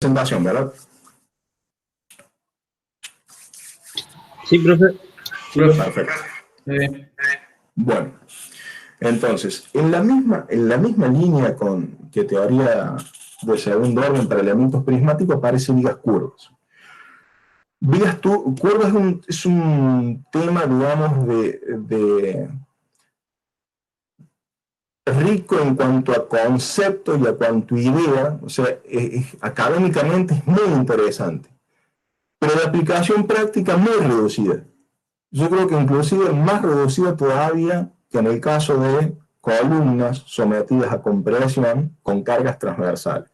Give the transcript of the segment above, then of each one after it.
Presentación, ¿verdad? Sí, profe. Sí, perfecto. Bueno, entonces, en la misma línea que teoría de segundo orden para elementos prismáticos aparecen vigas curvas. Curvas es un tema, digamos, rico en cuanto a concepto y a cuanto a idea, o sea, académicamente es muy interesante, pero de aplicación práctica muy reducida. Yo creo que inclusive más reducida todavía que en el caso de columnas sometidas a compresión con cargas transversales.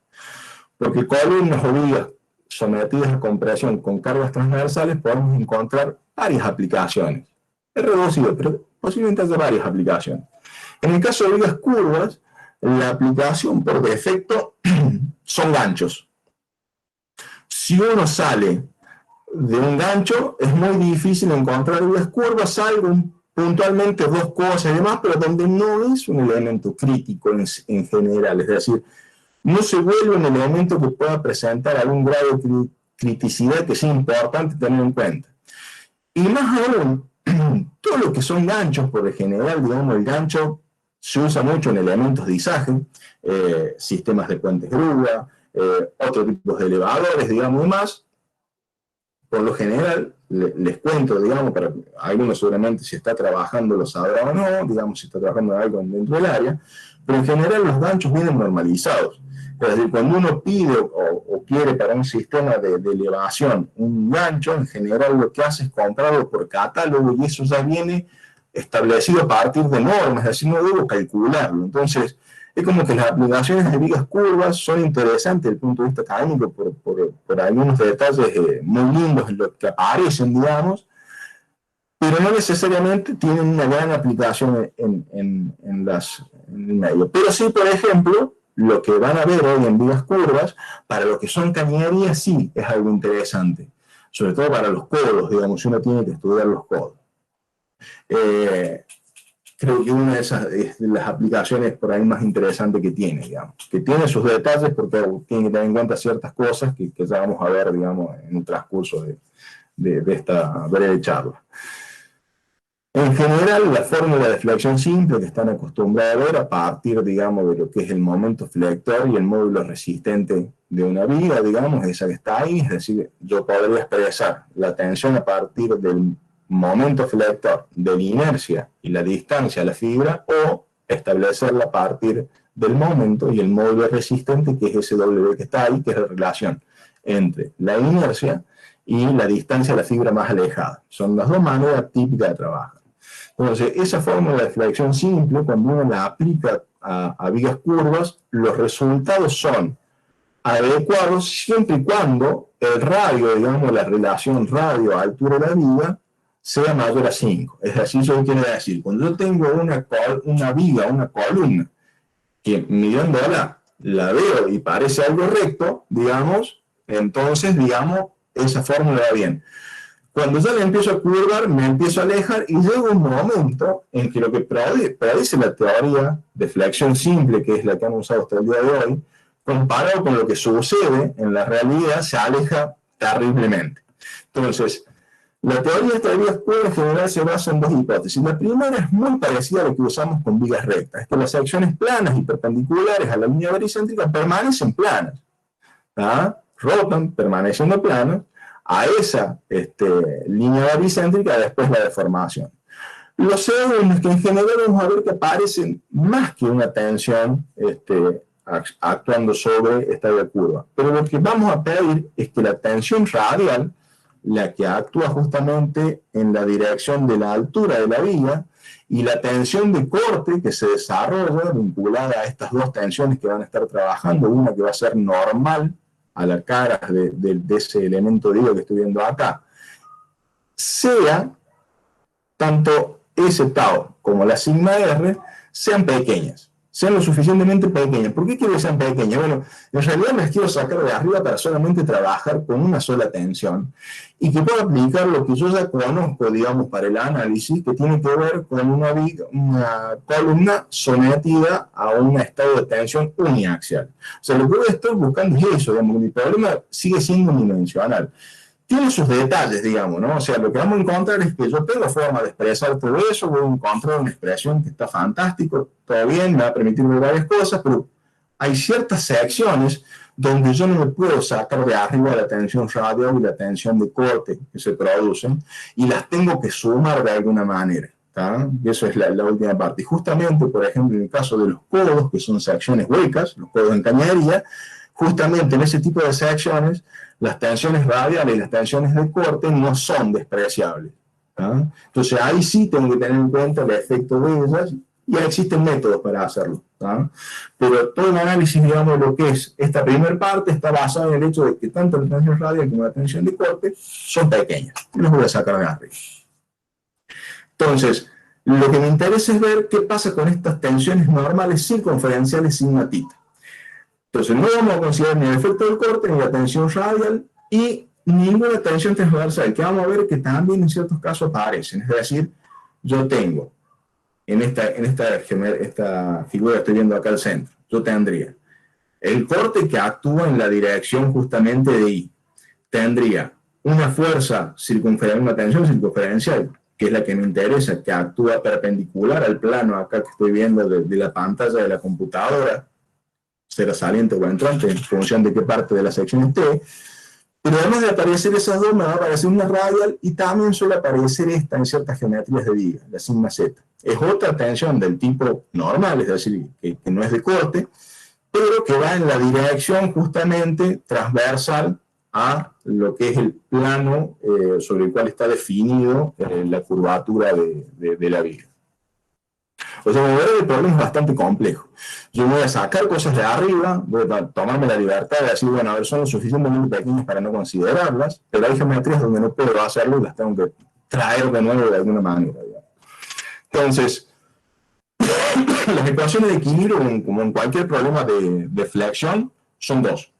Porque columnas o vigas sometidas a compresión con cargas transversales podemos encontrar varias aplicaciones. Es reducido, pero posiblemente haya varias aplicaciones. En el caso de vigas curvas, la aplicación por defecto son ganchos. Si uno sale de un gancho, es muy difícil encontrar vigas curvas, salvo puntualmente dos cosas y demás, pero donde no es un elemento crítico en general, es decir, no se vuelve un elemento que pueda presentar algún grado de criticidad que sea importante tener en cuenta. Y más aún, todo lo que son ganchos, por lo general, digamos, el gancho se usa mucho en elementos de izaje, sistemas de puentes grúa, otros tipos de elevadores, digamos, y más. Por lo general, les cuento, digamos, para algunos seguramente si está trabajando lo sabrá o no, digamos, si está trabajando en algo dentro del área, pero en general los ganchos vienen normalizados. Es decir, cuando uno pide o quiere para un sistema de elevación un gancho, en general lo que hace es comprarlo por catálogo y eso ya viene establecido a partir de normas, es decir, no debo calcularlo. Entonces, es como que las aplicaciones de vigas curvas son interesantes desde el punto de vista académico por algunos detalles muy lindos en los que aparecen, digamos, pero no necesariamente tienen una gran aplicación en el medio. Pero sí, por ejemplo, lo que van a ver hoy en vigas curvas, para lo que son cañerías, sí es algo interesante, sobre todo para los codos, digamos, si uno tiene que estudiar los codos. Creo que una de esas es de las aplicaciones por ahí más interesantes que tiene, digamos, que tiene sus detalles porque tiene que tener en cuenta ciertas cosas que ya vamos a ver, digamos, en el transcurso de esta breve charla. En general, la fórmula de flexión simple que están acostumbrados a ver a partir, digamos, de lo que es el momento flector y el módulo resistente de una viga, digamos, esa que está ahí, es decir, yo podría expresar la tensión a partir del momento flector, de la inercia y la distancia a la fibra, o establecerla a partir del momento y el módulo resistente, que es ese W que está ahí, que es la relación entre la inercia y la distancia a la fibra más alejada. Son las dos maneras típicas de trabajar. Entonces, esa fórmula de flexión simple, cuando uno la aplica a vigas curvas, los resultados son adecuados siempre y cuando el radio, digamos, la relación radio-altura de la viga, sea mayor a 5. Es decir, eso quiere decir, cuando yo tengo una viga, una columna, que midiéndola la veo y parece algo recto, digamos, entonces, digamos, esa fórmula va bien. Cuando ya le empiezo a curvar, me empiezo a alejar y llega un momento en que lo que predice la teoría de flexión simple, que es la que han usado hasta el día de hoy, comparado con lo que sucede en la realidad, se aleja terriblemente. Entonces, la teoría de vigas curvas en general se basa en dos hipótesis. La primera es muy parecida a lo que usamos con vigas rectas, es que las secciones planas y perpendiculares a la línea baricéntrica permanecen planas, ¿tá? Rotan permaneciendo planas, a esa línea baricéntrica después la deformación. Lo segundo es que en general vamos a ver que aparecen más que una tensión actuando sobre esta vía curva. Pero lo que vamos a pedir es que la tensión radial, la que actúa justamente en la dirección de la altura de la viga, y la tensión de corte que se desarrolla vinculada a estas dos tensiones que van a estar trabajando, una que va a ser normal a la cara de ese elemento de hilo que estoy viendo acá, sea tanto S tau como la sigma R sean pequeñas, sean lo suficientemente pequeñas. ¿Por qué quiero que sean pequeñas? Bueno, en realidad me las quiero sacar de arriba para solamente trabajar con una sola tensión y que pueda aplicar lo que yo ya conozco, digamos, para el análisis, que tiene que ver con una columna sometida a un estado de tensión uniaxial. O sea, lo que voy a estar buscando es eso, digamos, mi problema sigue siendo unidimensional. Tiene sus detalles, digamos, ¿no? O sea, lo que vamos a encontrar es que yo tengo forma de expresar todo eso, voy a encontrar una expresión que está fantástico, todo bien, me va a permitir ver varias cosas, pero hay ciertas secciones donde yo no me puedo sacar de arriba la tensión radial y la tensión de corte que se producen, y las tengo que sumar de alguna manera. Y eso es la última parte. Y justamente, por ejemplo, en el caso de los codos, que son secciones huecas, los codos en cañería, justamente en ese tipo de secciones, las tensiones radiales y las tensiones de corte no son despreciables. Entonces ahí sí tengo que tener en cuenta el efecto de ellas, y ya existen métodos para hacerlo. Pero todo el análisis, digamos, de lo que es esta primera parte está basado en el hecho de que tanto la tensión radial como la tensión de corte son pequeñas. Y los voy a sacar de arriba. Entonces, lo que me interesa es ver qué pasa con estas tensiones normales circunferenciales sigma tita. Entonces, no vamos a considerar ni el efecto del corte, ni la tensión radial, y ninguna tensión transversal, que vamos a ver que también en ciertos casos aparecen. Es decir, yo tengo, en esta figura que estoy viendo acá al centro, yo tendría el corte que actúa en la dirección justamente de I. Tendría una fuerza circunferencial, una tensión circunferencial, que es la que me interesa, que actúa perpendicular al plano acá que estoy viendo de la pantalla de la computadora, será saliente o entrante en función de qué parte de la sección esté, pero además de aparecer esas dos me va a aparecer una radial y también suele aparecer esta en ciertas geometrías de viga, la sigma z. Es otra tensión del tipo normal, es decir, que no es de corte, pero que va en la dirección justamente transversal a lo que es el plano sobre el cual está definido la curvatura de la viga. O sea, como verán, el problema es bastante complejo. Yo voy a sacar cosas de arriba, voy a tomarme la libertad de decir, bueno, a ver, son lo suficientemente pequeñas para no considerarlas, pero hay geometrías donde no puedo hacerlo y las tengo que traer de nuevo de alguna manera. Entonces, las ecuaciones de equilibrio, como en cualquier problema de flexión, son dos.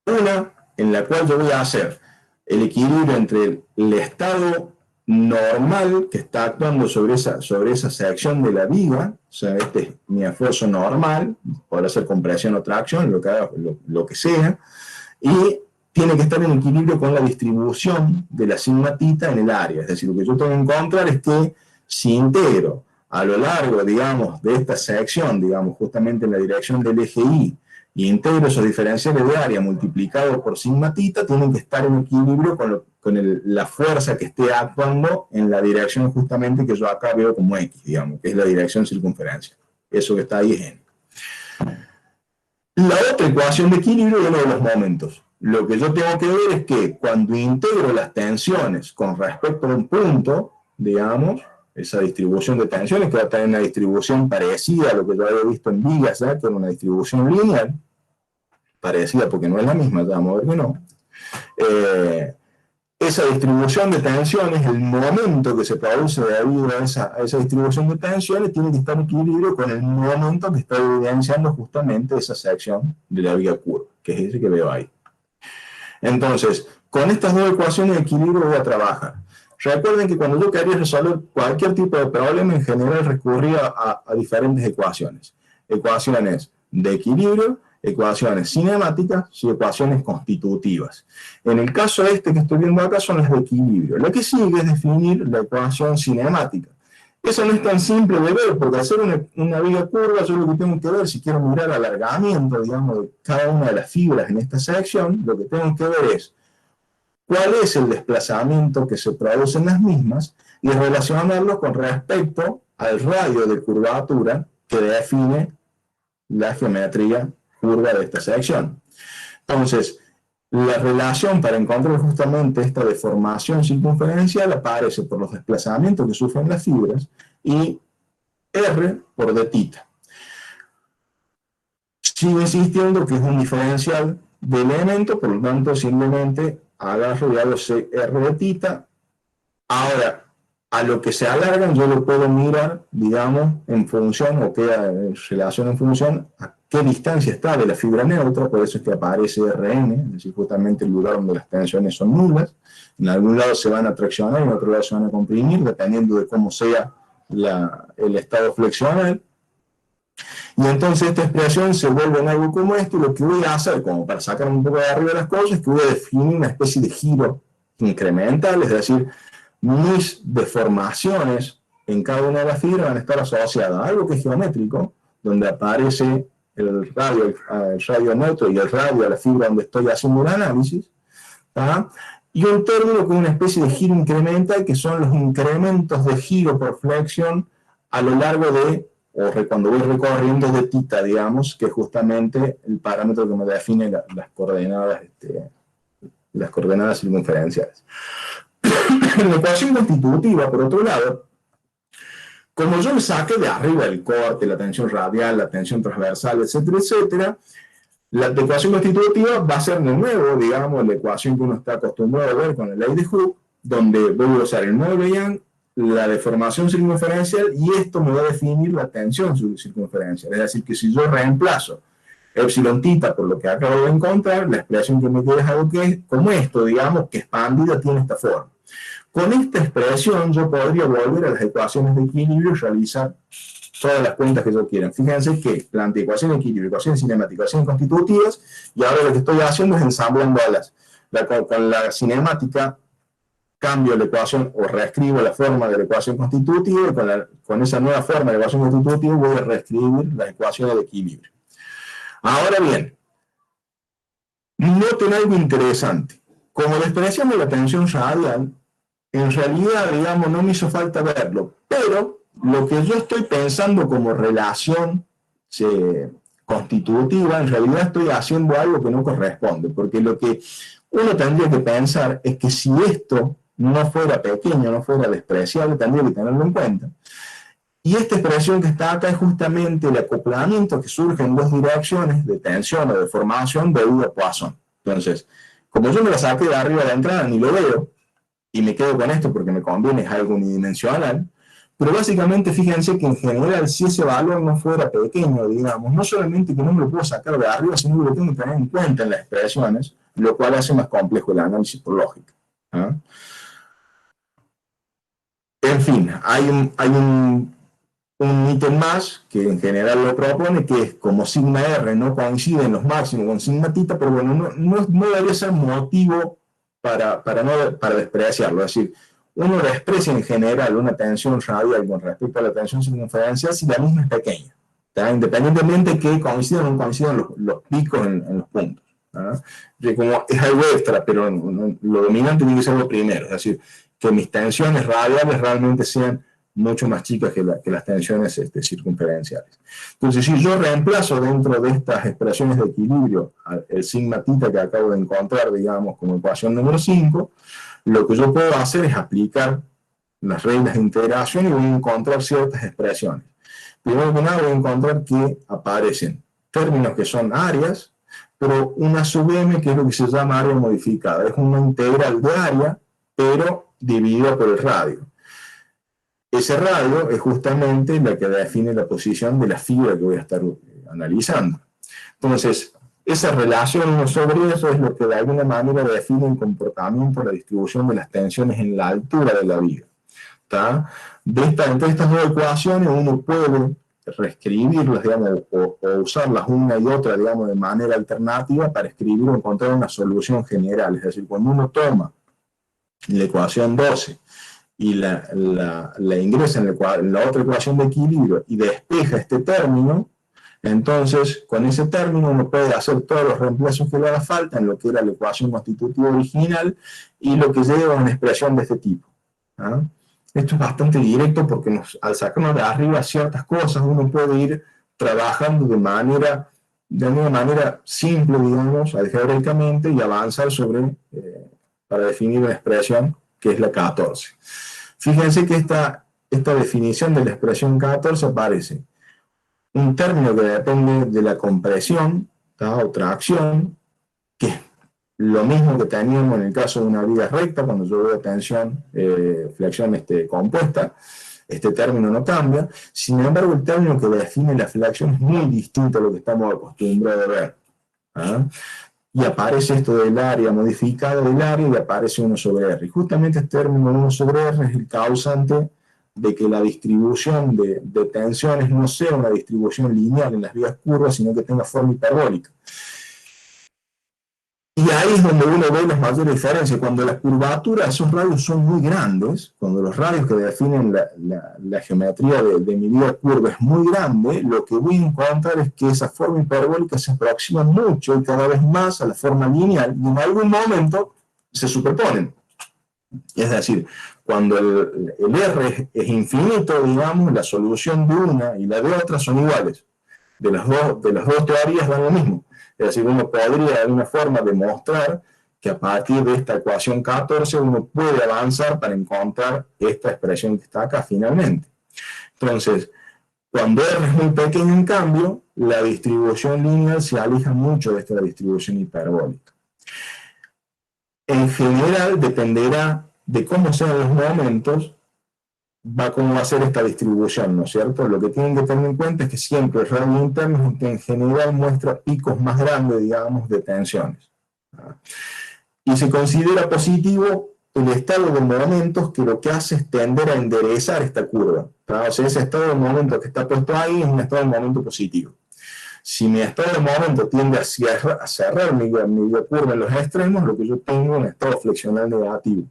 Una, en la cual yo voy a hacer el equilibrio entre el estado normal que está actuando sobre esa sección de la viga, o sea, este es mi esfuerzo normal, podrá ser compresión o tracción, lo que sea, y tiene que estar en equilibrio con la distribución de la sigma tita en el área. Es decir, lo que yo tengo que encontrar es que si integro a lo largo, digamos, de esta sección, digamos, justamente en la dirección del eje Y, y integro esos diferenciales de área multiplicados por sigma tita, tienen que estar en equilibrio con la fuerza que esté actuando en la dirección justamente que yo acá veo como X, digamos, que es la dirección circunferencial. Eso que está ahí es N. La otra ecuación de equilibrio es uno de los momentos. Lo que yo tengo que ver es que cuando integro las tensiones con respecto a un punto, digamos, esa distribución de tensiones que va a tener una distribución parecida a lo que yo había visto en vigas, que era una distribución lineal, parecida porque no es la misma, ya vamos a ver que no. Esa distribución de tensiones, el momento que se produce debido a esa distribución de tensiones, tiene que estar en equilibrio con el momento que está evidenciando justamente esa sección de la viga curva, que es ese que veo ahí. Entonces, con estas dos ecuaciones de equilibrio voy a trabajar. Recuerden que cuando yo quería resolver cualquier tipo de problema, en general recurría a diferentes ecuaciones. Ecuaciones de equilibrio, ecuaciones cinemáticas y ecuaciones constitutivas. En el caso este que estoy viendo acá son las de equilibrio. Lo que sigue es definir la ecuación cinemática. Eso no es tan simple de ver, porque al hacer una viga curva, yo lo que tengo que ver, si quiero mirar el alargamiento, digamos, de cada una de las fibras en esta sección, lo que tengo que ver es cuál es el desplazamiento que se produce en las mismas y relacionarlo con respecto al radio de curvatura que define la geometría curva de esta sección. Entonces, la relación para encontrar justamente esta deformación circunferencial aparece por los desplazamientos que sufren las fibras y R por d θ. Sigo insistiendo que es un diferencial de elemento, por lo tanto simplemente agarro y hago R de θ. Ahora, a lo que se alargan yo lo puedo mirar, digamos, en función, o queda en relación en función a qué distancia está de la fibra neutra, por eso es que aparece RN, es decir, justamente el lugar donde las tensiones son nulas. En algún lado se van a traccionar y en otro lado se van a comprimir, dependiendo de cómo sea el estado flexional. Y entonces esta expresión se vuelve en algo como esto, y lo que voy a hacer, como para sacar un poco de arriba las cosas, es que voy a definir una especie de giro incremental, es decir, mis deformaciones en cada una de las fibras van a estar asociadas a algo que es geométrico, donde aparece el radio neutro y el radio de la fibra donde estoy haciendo un análisis, ¿tá? Y un término con una especie de giro incremental, que son los incrementos de giro por flexión a lo largo de, o cuando voy recorriendo de tita, digamos, que es justamente el parámetro que me define las coordenadas circunferenciales. En la ecuación constitutiva, por otro lado, como yo me saqué de arriba el corte, la tensión radial, la tensión transversal, etcétera, etcétera, la ecuación constitutiva va a ser de nuevo, digamos, la ecuación que uno está acostumbrado a ver con la ley de Hooke, donde voy a usar el módulo Young, la deformación circunferencial, y esto me va a definir la tensión circunferencial. Es decir, que si yo reemplazo epsilon tita por lo que acabo de encontrar, la expresión que me queda es algo que es como esto, digamos, que expandida tiene esta forma. Con esta expresión yo podría volver a las ecuaciones de equilibrio y realizar todas las cuentas que yo quiera. Fíjense que planteé ecuaciones de equilibrio, ecuaciones cinemáticas, ecuaciones constitutivas, y ahora lo que estoy haciendo es ensamblándolas. Con la cinemática cambio la ecuación o reescribo la forma de la ecuación constitutiva, y con esa nueva forma de la ecuación constitutiva voy a reescribir las ecuaciones de equilibrio. Ahora bien, noten algo interesante. Como la expresión de la tensión radial, en realidad, digamos, no me hizo falta verlo, pero lo que yo estoy pensando como relación constitutiva, en realidad estoy haciendo algo que no corresponde, porque lo que uno tendría que pensar es que si esto no fuera pequeño, no fuera despreciable, tendría que tenerlo en cuenta. Y esta expresión que está acá es justamente el acoplamiento que surge en dos direcciones de tensión o de deformación debido a Poisson. Entonces, como yo me la saqué de arriba de la entrada, ni lo veo, y me quedo con esto porque me conviene, es algo unidimensional, pero básicamente fíjense que en general si ese valor no fuera pequeño, digamos, no solamente que no me lo puedo sacar de arriba, sino que lo tengo que tener en cuenta en las expresiones, lo cual hace más complejo el análisis por lógica. ¿Ah? En fin, hay un ítem más que en general lo propone, que es como sigma R no coincide en los máximos con sigma tita, pero bueno, no debería ser motivo para despreciarlo. Es decir, uno desprecia en general una tensión radial con respecto a la tensión circunferencial si la misma es pequeña, ¿tá? Independientemente de que coincidan o no coincidan los picos en los puntos. Como es algo extra, pero lo dominante tiene que ser lo primero, es decir, que mis tensiones radiales realmente sean mucho más chicas que las tensiones circunferenciales. Entonces, si yo reemplazo dentro de estas expresiones de equilibrio el sigma tita que acabo de encontrar, digamos, como ecuación número 5, lo que yo puedo hacer es aplicar las reglas de integración y voy a encontrar ciertas expresiones. Primero que nada voy a encontrar que aparecen términos que son áreas, pero una sub m que es lo que se llama área modificada. Es una integral de área, pero dividida por el radio. Ese radio es justamente la que define la posición de la fibra que voy a estar analizando. Entonces, esa relación 1 sobre eso es lo que de alguna manera define el comportamiento, la distribución de las tensiones en la altura de la viga. Entre estas dos ecuaciones uno puede reescribirlas, digamos, o usarlas una y otra, digamos, de manera alternativa para escribir o encontrar una solución general. Es decir, cuando uno toma la ecuación 12 y la ingresa en la otra ecuación de equilibrio y despeja este término, entonces con ese término uno puede hacer todos los reemplazos que le haga falta en lo que era la ecuación constitutiva original y lo que lleva a una expresión de este tipo. ¿Ah? Esto es bastante directo porque al sacarnos de arriba ciertas cosas uno puede ir trabajando de una manera simple, digamos, algebraicamente, y avanzar para definir una expresión que es la 14. Fíjense que esta definición de la expresión 14 aparece un término que depende de la compresión, o tracción, que lo mismo que teníamos en el caso de una viga recta, cuando yo veo tensión, flexión compuesta, este término no cambia. Sin embargo, el término que define la flexión es muy distinto a lo que estamos acostumbrados a ver. ¿Ah? Y aparece esto del área, modificado del área, y aparece 1 sobre R. Y justamente este término 1 sobre R es el causante de que la distribución de tensiones no sea una distribución lineal en las vías curvas, sino que tenga forma hiperbólica. Y ahí es donde uno ve las mayores diferencias. Cuando la curvatura de esos radios son muy grandes, cuando los radios que definen la geometría de mi vía curva es muy grande, lo que voy a encontrar es que esa forma hiperbólica se aproxima mucho y cada vez más a la forma lineal, y en algún momento se superponen. Es decir, cuando el R es infinito, digamos, la solución de una y la de otra son iguales. De las dos teorías dan lo mismo. Es decir, uno podría de alguna forma demostrar que a partir de esta ecuación 14 uno puede avanzar para encontrar esta expresión que está acá finalmente. Entonces, cuando R es muy pequeño, en cambio, la distribución lineal se aleja mucho de esta distribución hiperbólica. En general, dependerá de cómo sean los momentos, cómo va a ser esta distribución, ¿no es cierto? Lo que tienen que tener en cuenta es que siempre el radio interno es que en general muestra picos más grandes, digamos, de tensiones. Y se considera positivo el estado de momentos, que lo que hace es tender a enderezar esta curva. O sea, ese estado de momento que está puesto ahí es un estado de momento positivo. Si mi estado de momento tiende a cerrar mi curva en los extremos, lo que yo tengo es un estado flexional negativo.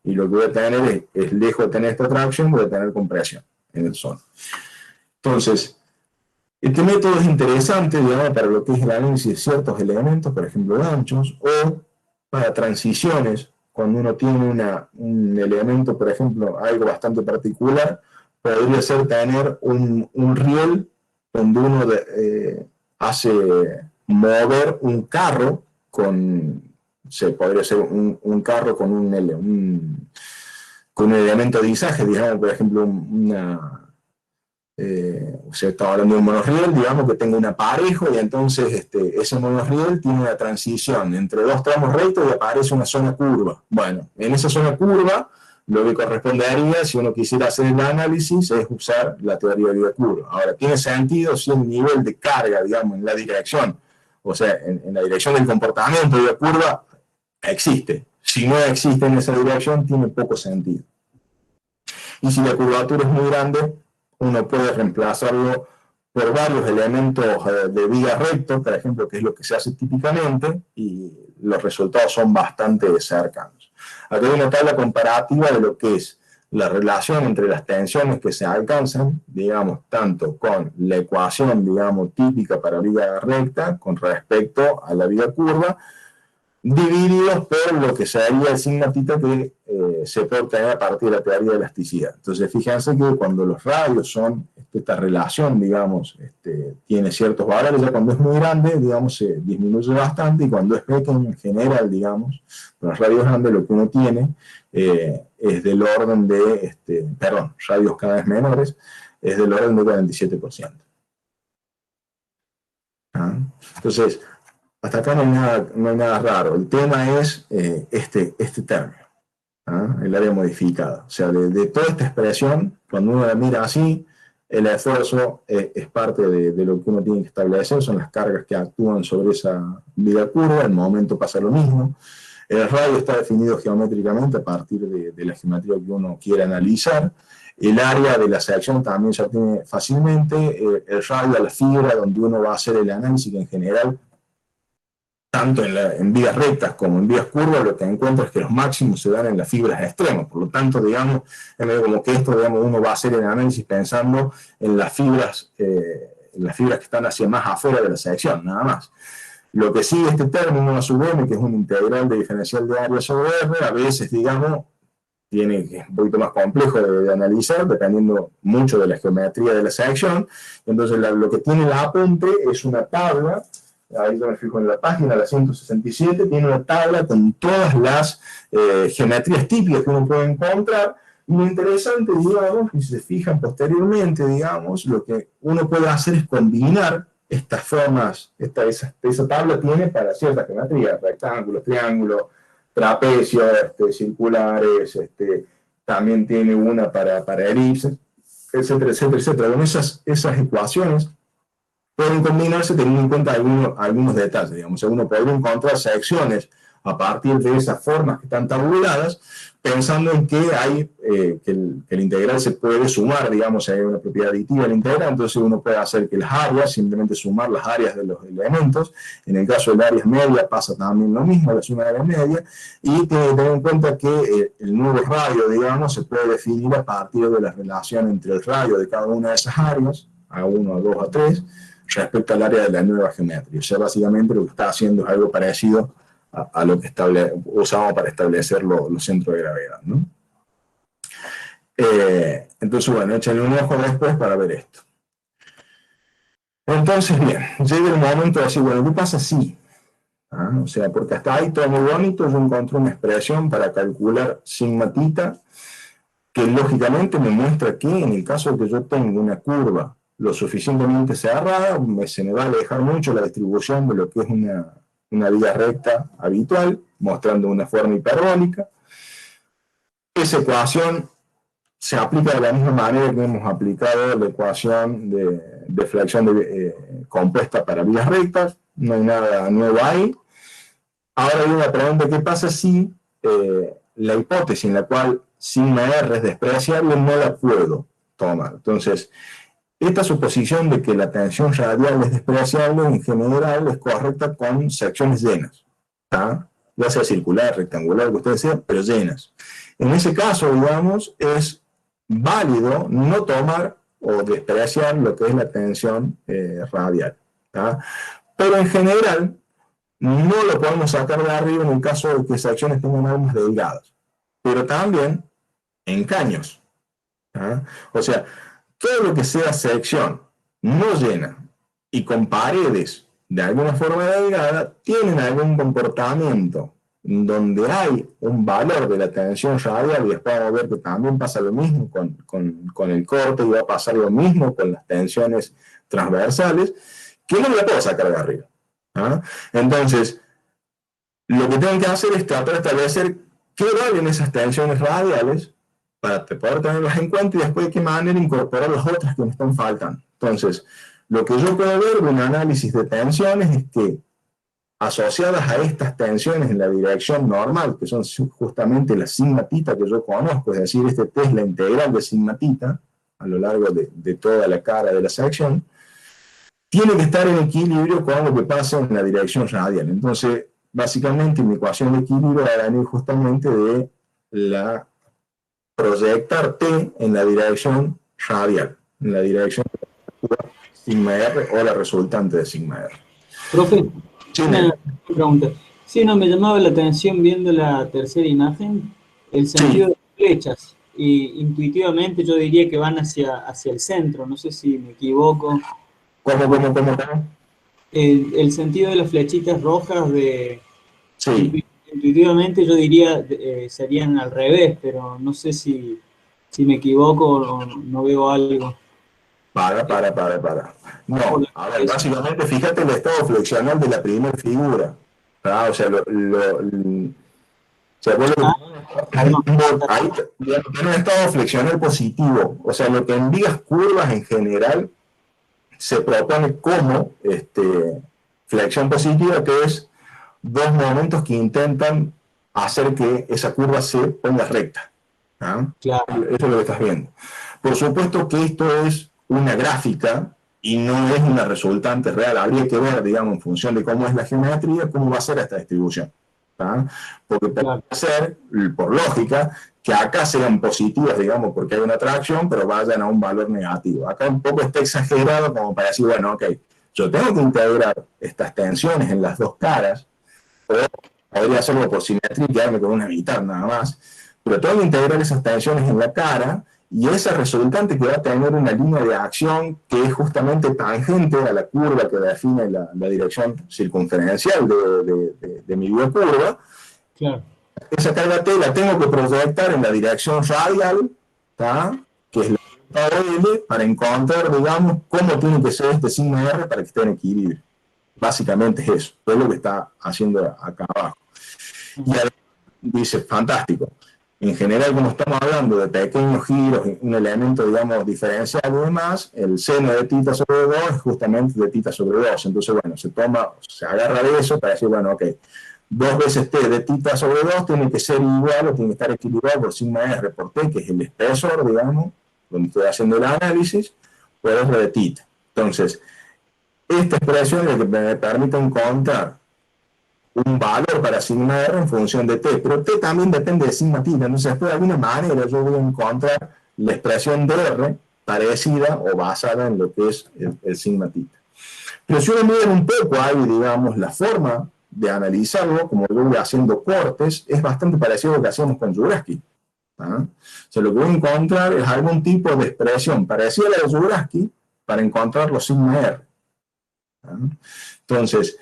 Y lo que voy a tener es lejos de tener esta tracción, voy a tener compresión en el sol. Entonces, este método es interesante, digamos, para lo que es el análisis de ciertos elementos, por ejemplo, ganchos, o para transiciones, cuando uno tiene un elemento, por ejemplo, algo bastante particular, podría ser tener un riel donde uno hace mover un carro podría ser un carro con un elemento de izaje, digamos, por ejemplo, se está hablando de un monorriel, digamos, que tenga un aparejo, y entonces ese monorriel tiene una transición entre dos tramos rectos y aparece una zona curva. Bueno, en esa zona curva, lo que correspondería, si uno quisiera hacer el análisis, es usar la teoría de vía curva. Ahora, tiene sentido si el nivel de carga, digamos, en la dirección, o sea, en la dirección del comportamiento de vía curva, existe. Si no existe en esa dirección, tiene poco sentido. Y si la curvatura es muy grande, uno puede reemplazarlo por varios elementos de viga recto, por ejemplo, que es lo que se hace típicamente, y los resultados son bastante cercanos. Aquí hay una tabla comparativa de lo que es la relación entre las tensiones que se alcanzan, digamos, tanto con la ecuación, digamos, típica para viga recta con respecto a la viga curva, divididos por lo que sería el sigma tita que se puede obtener a partir de la teoría de elasticidad. Entonces, fíjense que cuando los radios son, esta relación, digamos, tiene ciertos valores, ya cuando es muy grande, digamos, se disminuye bastante, y cuando es pequeño, en general, digamos, con los radios grandes lo que uno tiene es del orden de, radios cada vez menores, es del orden del 47%. ¿Ah? Entonces, hasta acá no hay nada raro. El tema es este término, el área modificada. O sea, de toda esta expresión, cuando uno la mira así, el esfuerzo es parte de lo que uno tiene que establecer, son las cargas que actúan sobre esa viga curva, en el momento pasa lo mismo. El radio está definido geométricamente a partir de la geometría que uno quiere analizar. El área de la sección también se obtiene fácilmente. El radio a la fibra donde uno va a hacer el análisis, que en general, tanto en vías rectas como en vías curvas, lo que encuentro es que los máximos se dan en las fibras extremas. Por lo tanto, digamos, es medio como que esto, digamos, uno va a hacer el análisis pensando en las fibras que están hacia más afuera de la sección, nada más. Lo que sigue este término, a su vez, que es un integral de diferencial de área sobre R, a veces, digamos, es un poquito más complejo de analizar, dependiendo mucho de la geometría de la sección. Entonces, lo que tiene la apunte es una tabla. Ahí yo me fijo en la página, la 167, tiene una tabla con todas las geometrías típicas que uno puede encontrar. Y lo interesante, digamos, y si se fijan posteriormente, digamos, lo que uno puede hacer es combinar estas formas, esa tabla tiene para ciertas geometrías, rectángulos, triángulos, trapecios, circulares, también tiene una para elipses, etcétera, etcétera, etcétera. Con esas ecuaciones pueden combinarse teniendo en cuenta algunos detalles. Digamos, uno podría encontrar secciones a partir de esas formas que están tabuladas, pensando en que el integral se puede sumar, digamos, hay una propiedad aditiva del integral, entonces uno puede hacer que las áreas, simplemente sumar las áreas de los elementos. En el caso del área media pasa también lo mismo, la suma de área media, y tiene que tener en cuenta que el nuevo radio, digamos, se puede definir a partir de la relación entre el radio de cada una de esas áreas, A1, A2, A3, respecto al área de la nueva geometría. O sea, básicamente lo que está haciendo es algo parecido a lo que usamos para establecer los centros de gravedad, ¿no? Entonces, bueno, échenle un ojo después para ver esto. Entonces, bien, llega el momento de decir, bueno, ¿qué pasa si? O sea, porque hasta ahí todo muy bonito, yo encontré una expresión para calcular sigma tita, que lógicamente me muestra que en el caso de que yo tenga una curva lo suficientemente cerrada, se me va a alejar mucho la distribución de lo que es una vía recta habitual, mostrando una forma hiperbólica. Esa ecuación se aplica de la misma manera que hemos aplicado la ecuación de flexión compuesta para vías rectas, no hay nada nuevo ahí. Ahora hay una pregunta: ¿qué pasa si la hipótesis en la cual sigma R es despreciable no la puedo tomar? Entonces, esta suposición de que la tensión radial es despreciable en general es correcta con secciones llenas, ¿tá? Ya sea circular, rectangular, lo que ustedes sean, pero llenas. En ese caso, digamos, es válido no tomar o despreciar lo que es la tensión radial, ¿tá? Pero en general no lo podemos sacar de arriba en el caso de que secciones tengan armas delgadas, pero también en caños, ¿tá? O sea, todo lo que sea sección no llena y con paredes de alguna forma delgada tienen algún comportamiento donde hay un valor de la tensión radial, y después vamos a ver que también pasa lo mismo con el corte, y va a pasar lo mismo con las tensiones transversales, que no la puedo sacar de arriba. ¿Ah? Entonces, lo que tengo que hacer es tratar de establecer qué valen esas tensiones radiales para poder tenerlas en cuenta y después de qué manera incorporar las otras que me están faltando. Entonces, lo que yo puedo ver de un análisis de tensiones es que asociadas a estas tensiones en la dirección normal, que son justamente la sigma tita que yo conozco, es decir, este T es la integral de sigma tita a lo largo de toda la cara de la sección, tiene que estar en equilibrio con lo que pasa en la dirección radial. Entonces, básicamente mi ecuación de equilibrio va a venir justamente de la proyectar T en la dirección radial, en la dirección de sigma R o la resultante de sigma R. Profe, Sí, una pregunta. Sí, no, me llamaba la atención viendo la tercera imagen, el sentido de las flechas. Y intuitivamente yo diría que van hacia el centro, no sé si me equivoco. ¿Cómo? El sentido de las flechitas rojas Sí. intuitivamente yo diría serían al revés, pero no sé si me equivoco o no veo algo. Para. No, a ver, básicamente fíjate el estado flexional de la primera figura. ¿Ah? O sea, ahí tiene un estado flexional positivo. O sea, lo que en vías curvas en general se propone como flexión positiva, que es dos momentos que intentan hacer que esa curva se ponga recta. ¿Ah? Claro. Eso es lo que estás viendo. Por supuesto que esto es una gráfica y no es una resultante real. Habría que ver, digamos, en función de cómo es la geometría, cómo va a ser esta distribución. ¿Ah? Porque puede ser, por lógica, que acá sean positivas, digamos, porque hay una atracción, pero vayan a un valor negativo. Acá un poco está exagerado como para decir, bueno, ok, yo tengo que integrar estas tensiones en las dos caras, o podría hacerlo por simetría y quedarme con una mitad nada más, pero tengo que integrar esas tensiones en la cara, y esa resultante que va a tener una línea de acción que es justamente tangente a la curva que define la dirección circunferencial de mi biocurva. Claro. Esa carga T la tengo que proyectar en la dirección radial, ¿tá? Que es la OL para encontrar, digamos, cómo tiene que ser este sigma R para que esté en equilibrio. Básicamente es eso, es lo que está haciendo acá abajo. Y además dice, fantástico, en general, como estamos hablando de pequeños giros, un elemento, digamos, diferencial y demás, el seno de θ sobre 2 es justamente de θ sobre 2. Entonces, bueno, se agarra de eso para decir, bueno, ok, 2 veces t de θ sobre 2 tiene que ser igual o tiene que estar equilibrado por sigma R por t, que es el espesor, digamos, donde estoy haciendo el análisis, por R de θ. Entonces, esta expresión es la que me permite encontrar un valor para sigma R en función de t, pero t también depende de sigma θ, entonces después de alguna manera yo voy a encontrar la expresión de R parecida o basada en lo que es el sigma θ. Pero si uno mira un poco ahí, digamos, la forma de analizarlo, como yo voy haciendo cortes, es bastante parecido a lo que hacemos con Zurabski. O sea, lo que voy a encontrar es algún tipo de expresión parecida a la de Zurabski para encontrar los sigma R. Entonces,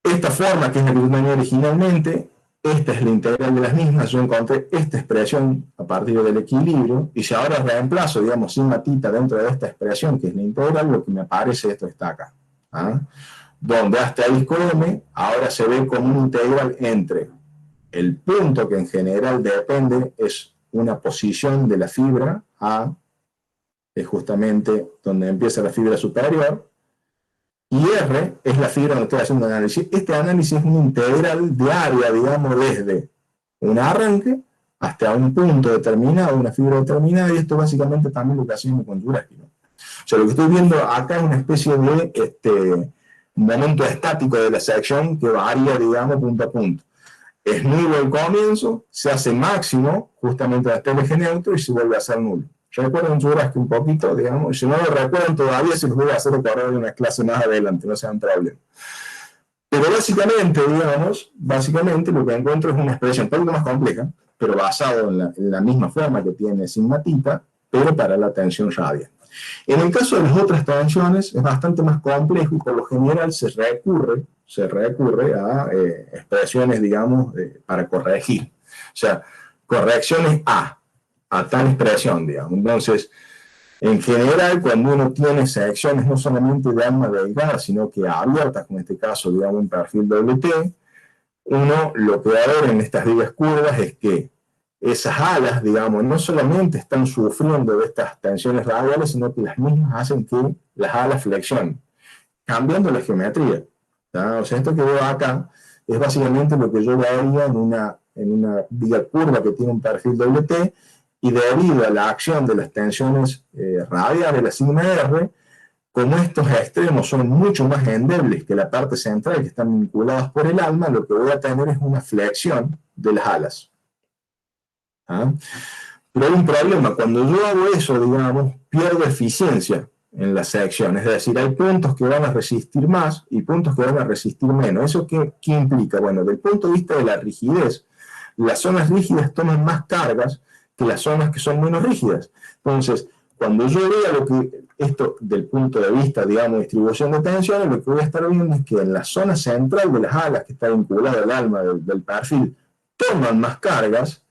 esta forma, que es la que yo tenía originalmente, esta es la integral de las mismas, yo encontré esta expresión a partir del equilibrio, y si ahora reemplazo, digamos, sigma θ dentro de esta expresión, que es la integral, lo que me aparece esto está acá. Donde asterisco m ahora se ve como una integral entre el punto que en general depende, es una posición de la fibra A, es justamente donde empieza la fibra superior, y R es la fibra donde estoy haciendo el análisis. Este análisis es una integral de área, digamos, desde un arranque hasta un punto determinado, una fibra determinada, y esto básicamente también lo que hacemos con Zurabski, ¿no? O sea, lo que estoy viendo acá es una especie de momento estático de la sección que varía, digamos, punto a punto. Es nulo al comienzo, se hace máximo justamente hasta el eje neutro y se vuelve a hacer nulo. Recuerden Zurabski un poquito, digamos, si no lo recuerdan todavía, se los voy a hacer recordar en una clase más adelante, no sean problemas. Pero básicamente, digamos, lo que encuentro es una expresión un poquito más compleja, pero basado en la misma forma que tiene sigma θ, pero para la tensión radial. En el caso de las otras tensiones es bastante más complejo y por lo general se recurre a expresiones, digamos, para corregir. O sea, correcciones a tal expresión, digamos. Entonces, en general, cuando uno tiene secciones no solamente de alma delgada, sino que abiertas, como en este caso, digamos, un perfil WT, uno lo que va a ver en estas vigas curvas es que esas alas, digamos, no solamente están sufriendo de estas tensiones radiales, sino que las mismas hacen que las alas flexionen, cambiando la geometría. O sea, esto que veo acá es básicamente lo que yo vería en una viga curva que tiene un perfil WT, y debido a la acción de las tensiones radiales, la sigma R, como estos extremos son mucho más endebles que la parte central, que están vinculadas por el alma, lo que voy a tener es una flexión de las alas. Pero hay un problema, cuando yo hago eso, digamos, pierdo eficiencia en la sección, es decir, hay puntos que van a resistir más y puntos que van a resistir menos. ¿Eso qué implica? Bueno, desde el punto de vista de la rigidez, las zonas rígidas toman más cargas que las zonas que son menos rígidas. Entonces, cuando yo vea esto del punto de vista, digamos, distribución de tensiones, lo que voy a estar viendo es que en la zona central de las alas, que está vinculada al alma del perfil, toman más cargas,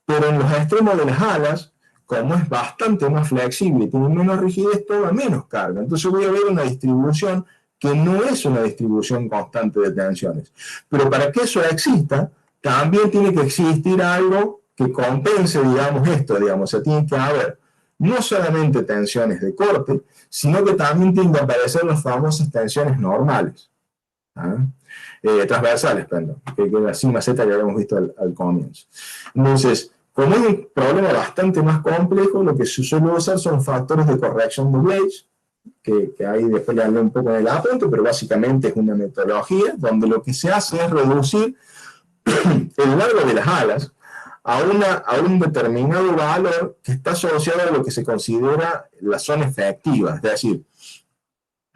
pero en los extremos de las alas, como es bastante más flexible y tiene menos rigidez, toma menos carga. Entonces voy a ver una distribución que no es una distribución constante de tensiones. Pero para que eso exista, también tiene que existir algo que compense, digamos, esto, digamos. O sea, tiene que haber no solamente tensiones de corte, sino que también tienen que aparecer las famosas tensiones normales. Transversales, perdón, que es la sigma z que habíamos visto al comienzo. Entonces, como es un problema bastante más complejo, lo que se suele usar son factores de corrección de Blage, que ahí después le hablé un poco en el apunte, pero básicamente es una metodología donde lo que se hace es reducir el largo de las alas a un determinado valor que está asociado a lo que se considera la zona efectiva. Es decir,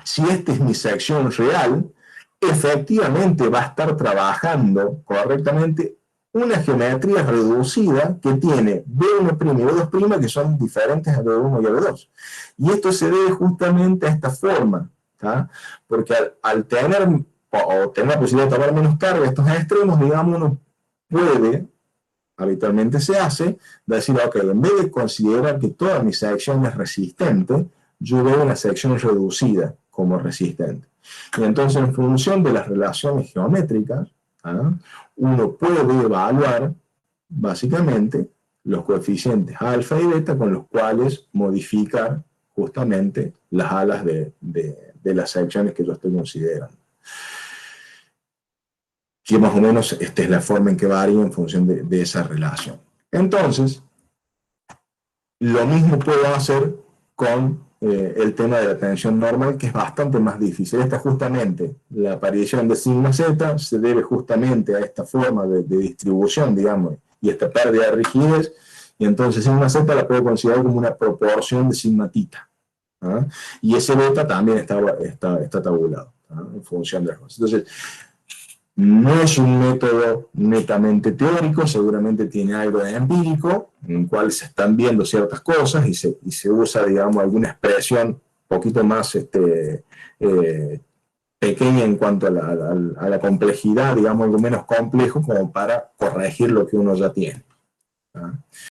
si esta es mi sección real, efectivamente va a estar trabajando correctamente una geometría reducida que tiene B1' y B2', que son diferentes a B1 y a B2. Y esto se debe justamente a esta forma, porque al tener la posibilidad de tomar menos carga estos extremos, digamos, uno puede habitualmente se hace, decir, ok, en vez de considerar que toda mi sección es resistente, yo veo una sección reducida como resistente. Y entonces, en función de las relaciones geométricas, uno puede evaluar, básicamente, los coeficientes alfa y beta con los cuales modificar justamente las alas de las secciones que yo estoy considerando. Que más o menos esta es la forma en que varía en función de esa relación. Entonces, lo mismo puedo hacer con el tema de la tensión normal, que es bastante más difícil. Esta justamente, la aparición de sigma z se debe justamente a esta forma de distribución, digamos, y esta pérdida de rigidez, y entonces sigma z la puedo considerar como una proporción de sigma tita. Y ese beta también está tabulado, en función de las cosas. Entonces, no es un método netamente teórico, seguramente tiene algo de empírico, en el cual se están viendo ciertas cosas y se usa, digamos, alguna expresión un poquito más pequeña en cuanto a la complejidad, digamos, algo menos complejo, como para corregir lo que uno ya tiene.